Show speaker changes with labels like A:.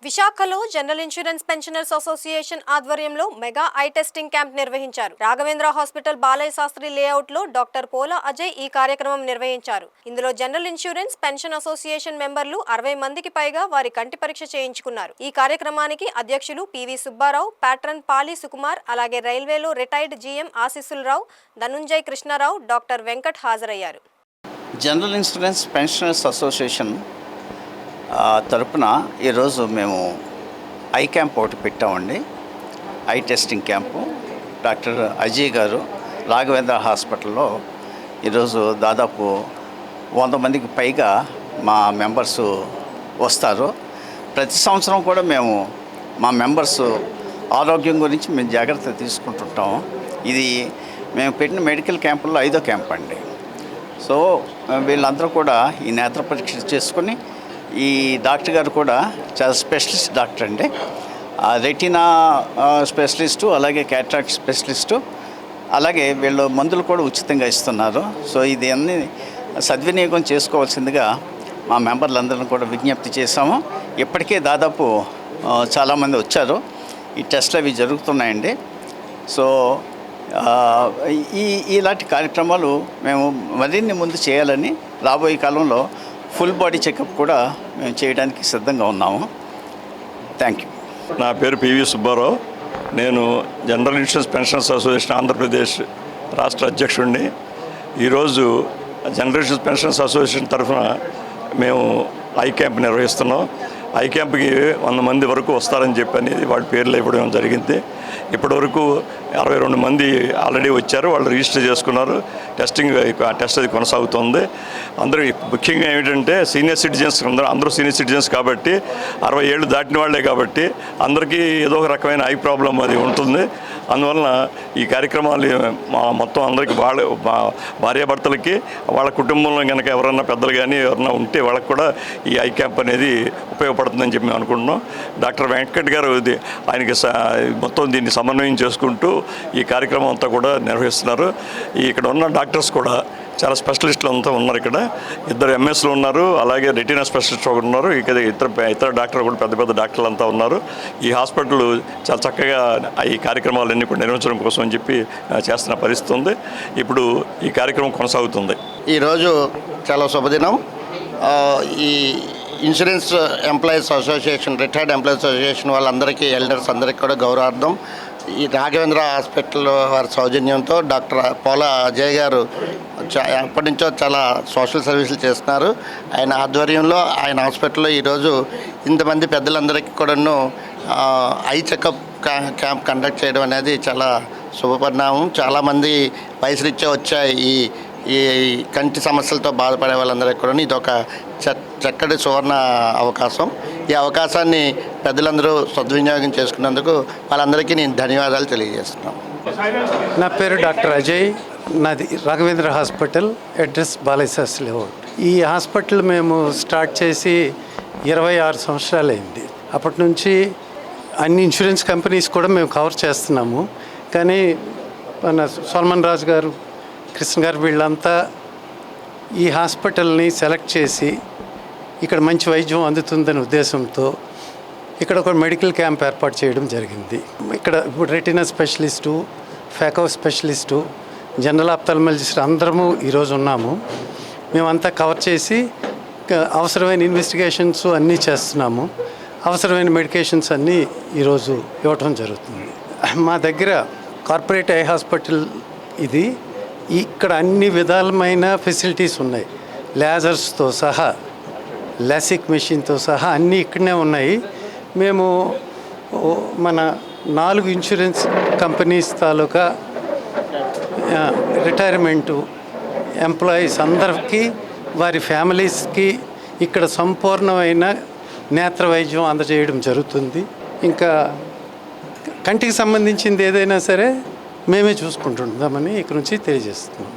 A: విశాఖలో general insurance pensioners association ఆధ్వర్యంలో mega I testing camp నిర్వహించారు. రాఘవేంద్ర హాస్పిటల్ బాలయ్య శాస్త్రి లేఅవుట్ లో డాక్టర్ పోలా అజయ్ ఈ కార్యక్రమం నిర్వహించారు. ఇందులో జనరల్ ఇన్సూరెన్స్ పెన్షన్ అసోసియేషన్ మెంబర్లు 60 మందికి పైగా వారి కంటి పరీక్ష చేయించుకున్నారు. ఈ కార్యక్రమానికి అధ్యక్షులు పివి సుబ్బారావు, ప్యాట్రన్ పాలి సుకుమార్, అలాగే రైల్వేలో retired GM Aseessularao, Dhanunjay Krishnarao, doctor Venkat హాజరయ్యారు.
B: జనరల్ ఇన్సూరెన్స్ పెన్షనర్స్ అసోసియేషన్ తరపున ఈరోజు మేము ఐ క్యాంప్ ఒకటి పెట్టామండి. I testing camp doctor Ajay గారు రాఘవేంద్ర హాస్పిటల్లో ఈరోజు దాదాపు 100 మందికి పైగా మా మెంబర్స్ వస్తారు. ప్రతి సంవత్సరం కూడా మేము మా మెంబర్స్ ఆరోగ్యం గురించి మేము జాగ్రత్త తీసుకుంటుంటాం. ఇది మేము పెట్టిన మెడికల్ క్యాంపుల్లో 5వ క్యాంప్ అండి. సో వీళ్ళందరూ కూడా ఈ నేత్ర పరీక్ష చేసుకుని, ఈ డాక్టర్ గారు కూడా చాలా స్పెషలిస్ట్ డాక్టర్ అండి. రెటీనా స్పెషలిస్టు, అలాగే క్యాట్రాక్ట్ స్పెషలిస్టు, అలాగే వీళ్ళు మందులు కూడా ఉచితంగా ఇస్తున్నారు. సో ఇది అన్ని సద్వినియోగం చేసుకోవాల్సిందిగా మా మెంబర్లందరినీ కూడా విజ్ఞప్తి చేశాము. ఇప్పటికే దాదాపు చాలామంది వచ్చారు. ఈ టెస్ట్లు అవి జరుగుతున్నాయండి. సో ఇలాంటి కార్యక్రమాలు మేము మరిన్ని ముందు చేయాలని, రాబోయే కాలంలో ఫుల్ బాడీ చెకప్ కూడా మేము చేయడానికి సిద్ధంగా ఉన్నాము. Thank you.
C: నా పేరు పివి సుబ్బారావు. నేను general insurance pensioners association Andhra Pradesh రాష్ట్ర అధ్యక్షుడిని. ఈరోజు జనరల్ ఇన్సూరెన్స్ పెన్షనర్స్ అసోసియేషన్ తరఫున మేము ఐ క్యాంప్ నిర్వహిస్తున్నాం. ఐ క్యాంప్కి 100 మంది వరకు వస్తారని చెప్పని వాళ్ళ పేర్లు ఇవ్వడం జరిగింది. ఇప్పటివరకు 62 మంది ఆల్రెడీ వచ్చారు. వాళ్ళు రిజిస్టర్ చేసుకున్నారు. టెస్ట్ అది కొనసాగుతుంది. అందరూ ముఖ్యంగా ఏమిటంటే సీనియర్ సిటిజన్స్, అందరూ సీనియర్ సిటిజన్స్ కాబట్టి 60 ఏళ్ళు దాటిన వాళ్ళే కాబట్టి అందరికీ ఏదో ఒక రకమైన ఐ ప్రాబ్లం అది ఉంటుంది. అందువలన ఈ కార్యక్రమాలు మొత్తం అందరికీ భార్యాభర్తలకి, వాళ్ళ కుటుంబంలో కనుక ఎవరన్నా పెద్దలు కానీ ఎవరన్నా ఉంటే వాళ్ళకి కూడా ఈ ఐ క్యాంప్ అనేది ఉపయోగపడుతుందని చెప్పి మేము అనుకుంటున్నాం. డాక్టర్ వెంకట్ గారు ఆయనకి మొత్తం దీన్ని సమన్వయం చేసుకుంటూ ఈ కార్యక్రమం అంతా కూడా నిర్వహిస్తున్నారు. ఇక్కడ ఉన్న డాక్టర్స్ కూడా చాలా స్పెషలిస్టులు అంతా ఉన్నారు. ఇక్కడ 2 ఎంఎస్లు ఉన్నారు, అలాగే రెటీనా స్పెషలిస్ట్ ఒకటి ఉన్నారు. ఇక్కడ ఇతర డాక్టర్లు కూడా పెద్ద పెద్ద డాక్టర్లు అంతా ఉన్నారు. ఈ హాస్పిటల్ చాలా చక్కగా ఈ కార్యక్రమాలన్నీ కూడా నిర్వహించడం కోసం అని చెప్పి చేస్తున్న పరిస్థితి ఉంది. ఇప్పుడు ఈ కార్యక్రమం కొనసాగుతుంది.
D: ఈరోజు చాలా శుభదినం. ఈ insurance employees association, retired employees association వాళ్ళందరికీ, ఎల్డర్స్ అందరికీ కూడా గౌరవార్థం ఈ రాఘవేంద్ర హాస్పిటల్ వారి సౌజన్యంతో డాక్టర్ పోలా అజయ్ గారు ఎప్పటి నుంచో చాలా సోషల్ సర్వీసులు చేస్తున్నారు. ఆయన ఆధ్వర్యంలో ఆయన హాస్పిటల్లో ఈరోజు ఇంతమంది పెద్దలందరికీ కూడాను ఐ చెకప్ క్యాంప్ కండక్ట్ చేయడం అనేది చాలా శుభపరిణామం. చాలామంది వయసురీత్యా వచ్చాయి ఈ కంటి సమస్యలతో బాధపడే వాళ్ళందరికీ కూడా ఇది ఒక చక్కటి సువర్ణ అవకాశం. ఈ అవకాశాన్ని పెద్దలందరూ సద్వినియోగం చేసుకున్నందుకు వాళ్ళందరికీ నేను ధన్యవాదాలు తెలియజేస్తున్నాను.
E: నా పేరు డాక్టర్ అజయ్. నాది Raghavendra hospital, address Balayya Shastri layout. ఈ హాస్పిటల్ మేము స్టార్ట్ చేసి 26 సంవత్సరాలు అయింది. అప్పటి నుంచి అన్ని ఇన్సూరెన్స్ కంపెనీస్ కూడా మేము కవర్ చేస్తున్నాము. కానీ మన సోల్మన్ రాజు గారు, కృష్ణ గారు వీళ్ళంతా ఈ హాస్పిటల్ని సెలెక్ట్ చేసి ఇక్కడ మంచి వైద్యం అందుతుందనే ఉద్దేశంతో ఇక్కడ ఒక మెడికల్ క్యాంప్ ఏర్పాటు చేయడం జరిగింది. ఇక్కడ ఇప్పుడు retina specialist, phaco specialist, general ophthalmologist అందరము ఈరోజు ఉన్నాము. మేమంతా కవర్ చేసి అవసరమైన ఇన్వెస్టిగేషన్స్ అన్నీ చేస్తున్నాము. అవసరమైన మెడికేషన్స్ అన్నీ ఈరోజు ఇవ్వటం జరుగుతుంది. మా దగ్గర కార్పొరేట్ ఐ హాస్పిటల్ ఇది. ఇక్కడ అన్ని విధాలమైన ఫెసిలిటీస్ ఉన్నాయి. లేజర్స్తో సహా, లాసిక్ మెషిన్తో సహా అన్నీ ఇక్కడనే ఉన్నాయి. మేము మన 4 ఇన్సూరెన్స్ కంపెనీస్ తాలూకా రిటైర్మెంటు ఎంప్లాయీస్ అందరికీ, వారి ఫ్యామిలీస్కి ఇక్కడ సంపూర్ణమైన నేత్ర వైద్యం అందజేయడం జరుగుతుంది. ఇంకా కంటికి సంబంధించింది ఏదైనా సరే మేమే చూసుకుంటుంటామని ఇక్కడ నుంచి తెలియజేస్తున్నాం.